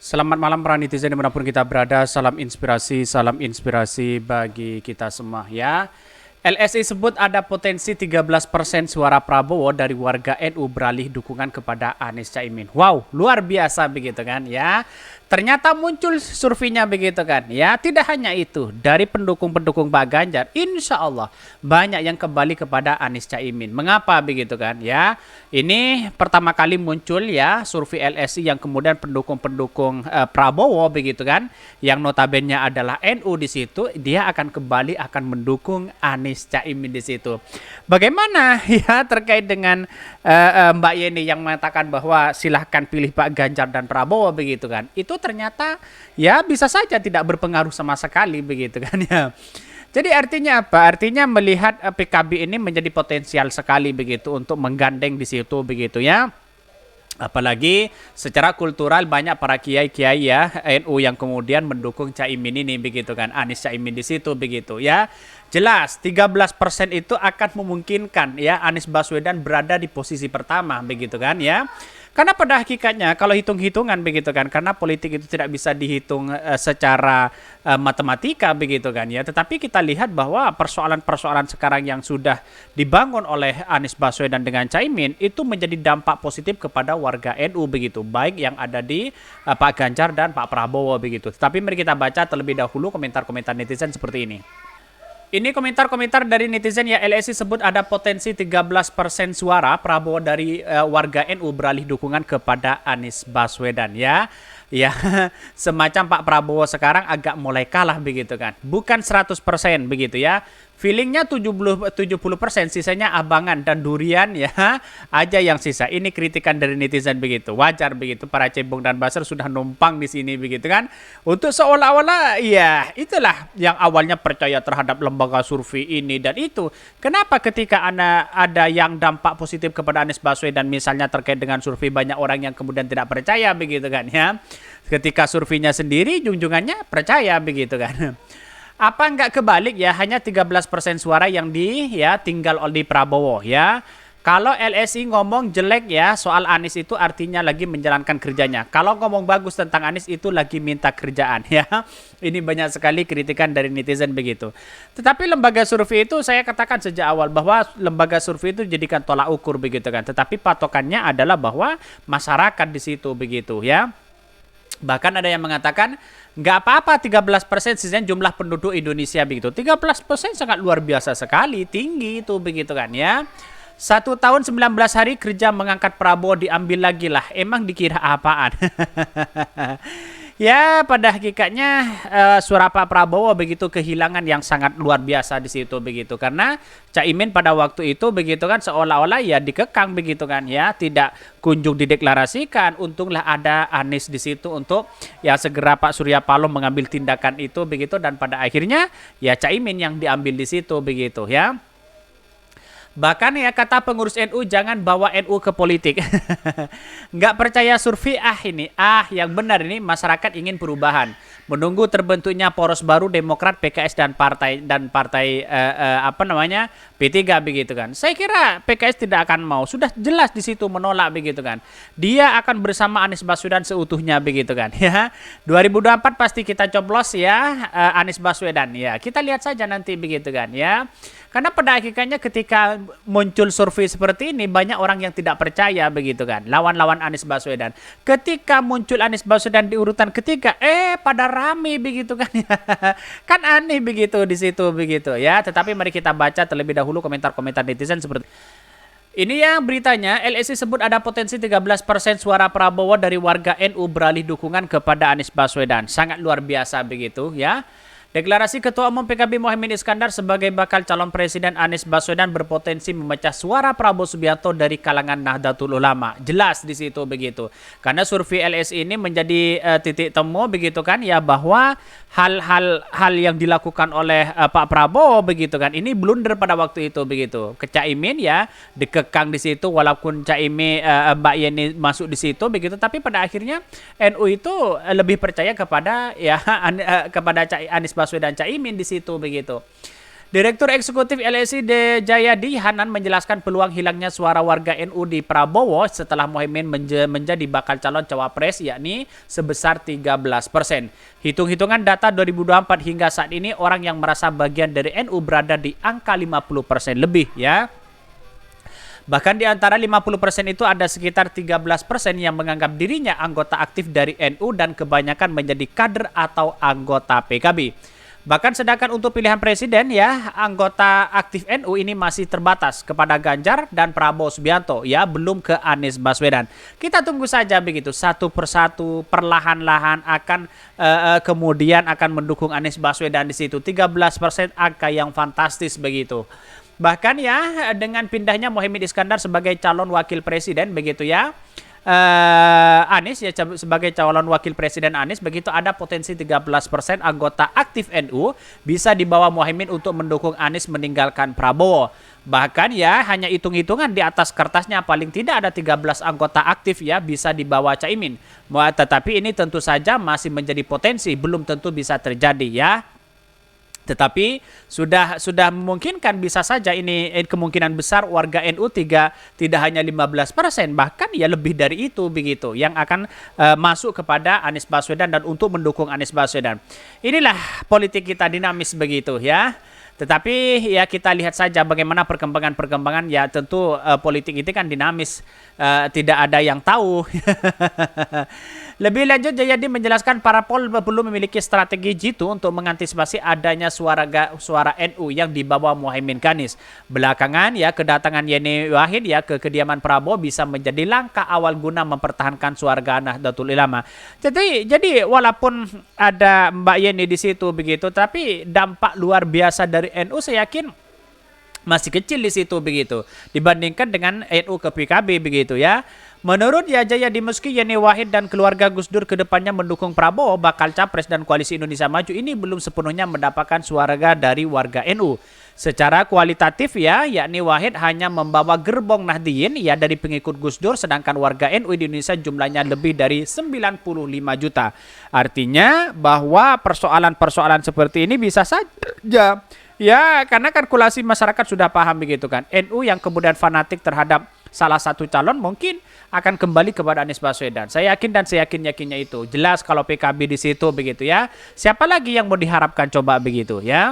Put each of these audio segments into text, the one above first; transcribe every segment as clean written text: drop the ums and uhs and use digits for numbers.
Selamat malam para netizen dimanapun kita berada. Salam inspirasi bagi kita semua ya. LSI sebut ada potensi 13% suara Prabowo dari warga NU beralih dukungan kepada Anies Caimin. Wow, luar biasa begitu kan ya. Ternyata muncul surveinya begitu kan ya. Tidak hanya itu, dari pendukung-pendukung Pak Ganjar, insya Allah banyak yang kembali kepada Anies Caimin. Mengapa begitu kan ya? Ini pertama kali muncul ya survei LSI yang kemudian pendukung-pendukung Prabowo begitu kan, yang notabene adalah NU di situ, dia akan kembali akan mendukung Anies Caimin di situ. Bagaimana ya terkait dengan Mbak Yeni yang mengatakan bahwa silahkan pilih Pak Ganjar dan Prabowo begitu kan? Itu ternyata ya bisa saja tidak berpengaruh sama sekali begitu kan ya. Jadi artinya apa? Artinya melihat PKB ini menjadi potensial sekali begitu untuk menggandeng di situ begitu ya. Apalagi secara kultural banyak para kiai-kiai ya NU yang kemudian mendukung Caimin ini begitu kan, Anies Caimin di situ begitu ya. Jelas 13% itu akan memungkinkan ya Anies Baswedan berada di posisi pertama begitu kan ya. Karena pada hakikatnya kalau hitung-hitungan begitu kan, karena politik itu tidak bisa dihitung secara matematika begitu kan ya. Tetapi kita lihat bahwa persoalan-persoalan sekarang yang sudah dibangun oleh Anies Baswedan dengan Caimin itu menjadi dampak positif kepada warga NU begitu, baik yang ada di Pak Ganjar dan Pak Prabowo begitu. Tetapi mari kita baca terlebih dahulu komentar-komentar netizen seperti ini. Ini komentar-komentar dari netizen ya. LSI sebut ada potensi 13% suara Prabowo dari warga NU beralih dukungan kepada Anies Baswedan ya. Ya, semacam Pak Prabowo sekarang agak mulai kalah begitu kan. Bukan 100% begitu ya. Feelingnya 70%, sisanya abangan dan durian ya aja yang sisa. Ini kritikan dari netizen begitu. Wajar begitu, para cebong dan baser sudah numpang di sini begitu kan. Untuk seolah-olah ya itulah yang awalnya percaya terhadap lembaga survei ini dan itu. Kenapa ketika ada yang dampak positif kepada Anies Baswedan misalnya terkait dengan survei, banyak orang yang kemudian tidak percaya begitu kan ya. Ketika surveinya sendiri junjungannya percaya begitu kan. Apa enggak kebalik ya, hanya 13% suara yang tinggal di Prabowo ya. Kalau LSI ngomong jelek ya soal Anies itu artinya lagi menjalankan kerjanya. Kalau ngomong bagus tentang Anies itu lagi minta kerjaan ya. Ini banyak sekali kritikan dari netizen begitu. Tetapi lembaga survei itu saya katakan sejak awal bahwa lembaga survei itu dijadikan tolak ukur begitu kan. Tetapi patokannya adalah bahwa masyarakat di situ begitu ya. Bahkan ada yang mengatakan nggak apa-apa 13% sisanya jumlah penduduk Indonesia begitu. 13% sangat luar biasa sekali, tinggi itu begitu kan ya. 1 tahun 19 hari kerja mengangkat Prabowo diambil lagi lah. Emang dikira apaan? Ya pada hakikatnya suara Pak Prabowo begitu kehilangan yang sangat luar biasa di situ begitu, karena Caimin pada waktu itu begitu kan seolah-olah ya dikekang begitu kan ya, tidak kunjung dideklarasikan. Untunglah ada Anies di situ untuk ya segera Pak Surya Paloh mengambil tindakan itu begitu, dan pada akhirnya ya Caimin yang diambil di situ begitu ya. Bahkan ya kata pengurus NU, jangan bawa NU ke politik. Nggak percaya survei ini. Yang benar ini masyarakat ingin perubahan. Menunggu terbentuknya poros baru Demokrat, PKS dan partai P3 begitu kan. Saya kira PKS tidak akan mau. Sudah jelas di situ menolak begitu kan. Dia akan bersama Anies Baswedan seutuhnya begitu kan. Ya. 2024 pasti kita coblos ya Anies Baswedan ya. Kita lihat saja nanti begitu kan ya. Karena pada hakikatnya ketika muncul survei seperti ini, banyak orang yang tidak percaya begitu kan, lawan-lawan Anies Baswedan. Ketika muncul Anies Baswedan di urutan ketiga, pada rame begitu kan ya. Kan aneh begitu di situ begitu ya. Tetapi mari kita baca terlebih dahulu komentar-komentar netizen seperti ini ya. Beritanya, LSI sebut ada potensi 13% suara Prabowo dari warga NU beralih dukungan kepada Anies Baswedan. Sangat luar biasa begitu ya. Deklarasi Ketua Umum PKB Mohaimin Iskandar sebagai bakal calon presiden Anies Baswedan berpotensi memecah suara Prabowo Subianto dari kalangan Nahdlatul Ulama. Jelas di situ begitu. Karena survei LSI ini menjadi titik temu begitu kan ya, bahwa hal yang dilakukan oleh Pak Prabowo begitu kan, ini blunder pada waktu itu begitu. Ke Caimin ya dikekang di situ, walaupun Caimin Mbak Yeni masuk di situ begitu, tapi pada akhirnya NU itu lebih percaya kepada ya kepada Anies Baswedan Caimin di situ begitu. Direktur Eksekutif LSI De Jayadi Hanan menjelaskan peluang hilangnya suara warga NU di Prabowo setelah Muhaimin menjadi bakal calon cawapres yakni sebesar 13%. Hitung-hitungan data 2024 hingga saat ini orang yang merasa bagian dari NU berada di angka 50% lebih ya. Bahkan di antara 50% itu ada sekitar 13% yang menganggap dirinya anggota aktif dari NU dan kebanyakan menjadi kader atau anggota PKB. Bahkan sedangkan untuk pilihan presiden ya, anggota aktif NU ini masih terbatas kepada Ganjar dan Prabowo Subianto ya, belum ke Anies Baswedan. Kita tunggu saja begitu, satu persatu perlahan-lahan akan kemudian akan mendukung Anies Baswedan di situ. 13% angka yang fantastis begitu. Bahkan ya dengan pindahnya Muhaimin Iskandar sebagai calon wakil presiden begitu ya. Anies ya sebagai calon wakil presiden Anies begitu ada potensi 13% anggota aktif NU bisa dibawa Muhaimin untuk mendukung Anies meninggalkan Prabowo. Bahkan ya hanya hitung-hitungan di atas kertasnya paling tidak ada 13 anggota aktif ya bisa dibawa Caimin. Tetapi ini tentu saja masih menjadi potensi, belum tentu bisa terjadi ya. Tetapi sudah memungkinkan bisa saja ini kemungkinan besar warga NU tidak hanya 15%, bahkan ya lebih dari itu begitu yang akan masuk kepada Anies Baswedan dan untuk mendukung Anies Baswedan. Inilah politik kita dinamis begitu ya. Tetapi ya kita lihat saja bagaimana perkembangan ya tentu politik itu kan dinamis, tidak ada yang tahu. Lebih lanjut Jayadi menjelaskan parpol belum memiliki strategi jitu untuk mengantisipasi adanya suara NU yang dibawa Muhaimin Anies. Belakangan ya kedatangan Yeni Wahid ya ke kediaman Prabowo bisa menjadi langkah awal guna mempertahankan suara Nahdlatul Ulama. Jadi walaupun ada Mbak Yeni di situ begitu, tapi dampak luar biasa dari NU saya yakin masih kecil di situ begitu dibandingkan dengan NU ke PKB begitu ya. Menurut Jayadi meski Yeni Wahid dan keluarga Gus Dur kedepannya mendukung Prabowo bakal capres dan koalisi Indonesia Maju ini belum sepenuhnya mendapatkan suara dari warga NU. Secara kualitatif ya, yakni Wahid hanya membawa gerbong Nahdliyin ya dari pengikut Gus Dur, sedangkan warga NU di Indonesia jumlahnya lebih dari 95 juta. Artinya bahwa persoalan-persoalan seperti ini bisa saja ya karena kalkulasi masyarakat sudah paham begitu kan. NU yang kemudian fanatik terhadap salah satu calon mungkin akan kembali kepada Anies Baswedan. Saya yakin dan saya yakinnya itu. Jelas kalau PKB di situ begitu ya. Siapa lagi yang mau diharapkan coba begitu ya.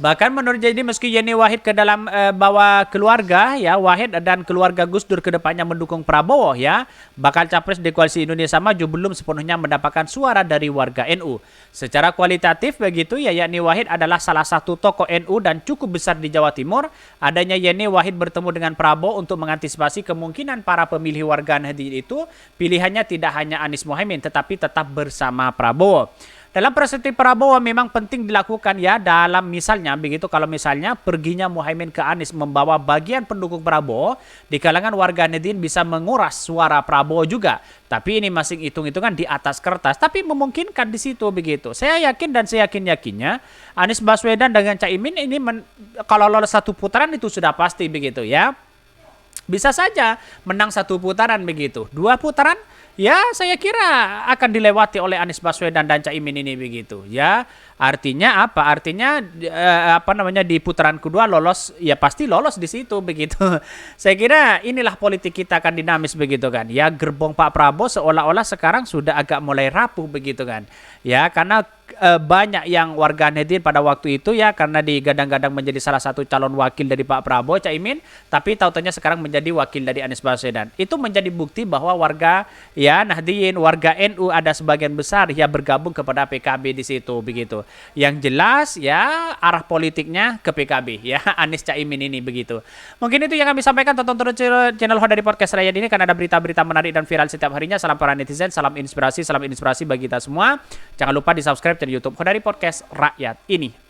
Bahkan menurut Jayadi meski Yeni Wahid ke dalam bawa keluarga ya, Wahid dan keluarga Gus Dur kedepannya mendukung Prabowo ya, bakal capres di koalisi Indonesia Maju belum sepenuhnya mendapatkan suara dari warga NU. Secara kualitatif begitu ya, Yeni Wahid adalah salah satu tokoh NU dan cukup besar di Jawa Timur. Adanya Yeni Wahid bertemu dengan Prabowo untuk mengantisipasi kemungkinan para pemilih warga Nahdliyin itu pilihannya tidak hanya Anies Muhaimin tetapi tetap bersama Prabowo. Dalam perspektif Prabowo memang penting dilakukan ya dalam misalnya begitu kalau misalnya perginya Muhaimin ke Anies membawa bagian pendukung Prabowo di kalangan warga Nahdliyin bisa menguras suara Prabowo juga. Tapi ini masih hitung-hitungan di atas kertas tapi memungkinkan di situ begitu. Saya yakin dan saya yakinnya Anies Baswedan dengan Caimin ini kalau lolos satu putaran itu sudah pasti begitu ya. Bisa saja menang satu putaran begitu. 2 putaran ya saya kira akan dilewati oleh Anies Baswedan dan Caimin ini begitu ya. Artinya apa? Artinya di putaran kedua lolos ya pasti lolos di situ begitu. Saya kira inilah politik kita akan dinamis begitu kan. Ya gerbong Pak Prabowo seolah-olah sekarang sudah agak mulai rapuh begitu kan. Ya karena banyak yang warga Nahdliyin pada waktu itu ya karena digadang-gadang menjadi salah satu calon wakil dari Pak Prabowo Caimin, tapi tahu-tahunya sekarang menjadi wakil dari Anies Baswedan. Itu menjadi bukti bahwa warga ya Nahdliyin, warga NU ada sebagian besar ya bergabung kepada PKB di situ begitu. Yang jelas ya arah politiknya ke PKB ya Anies Caimin ini begitu. Mungkin itu yang kami sampaikan. Tonton terus channel Hodari Podcast Rakyat ini karena ada berita-berita menarik dan viral setiap harinya. Salam para netizen, salam inspirasi bagi kita semua. Jangan lupa di subscribe channel YouTube Hodari Podcast Rakyat ini.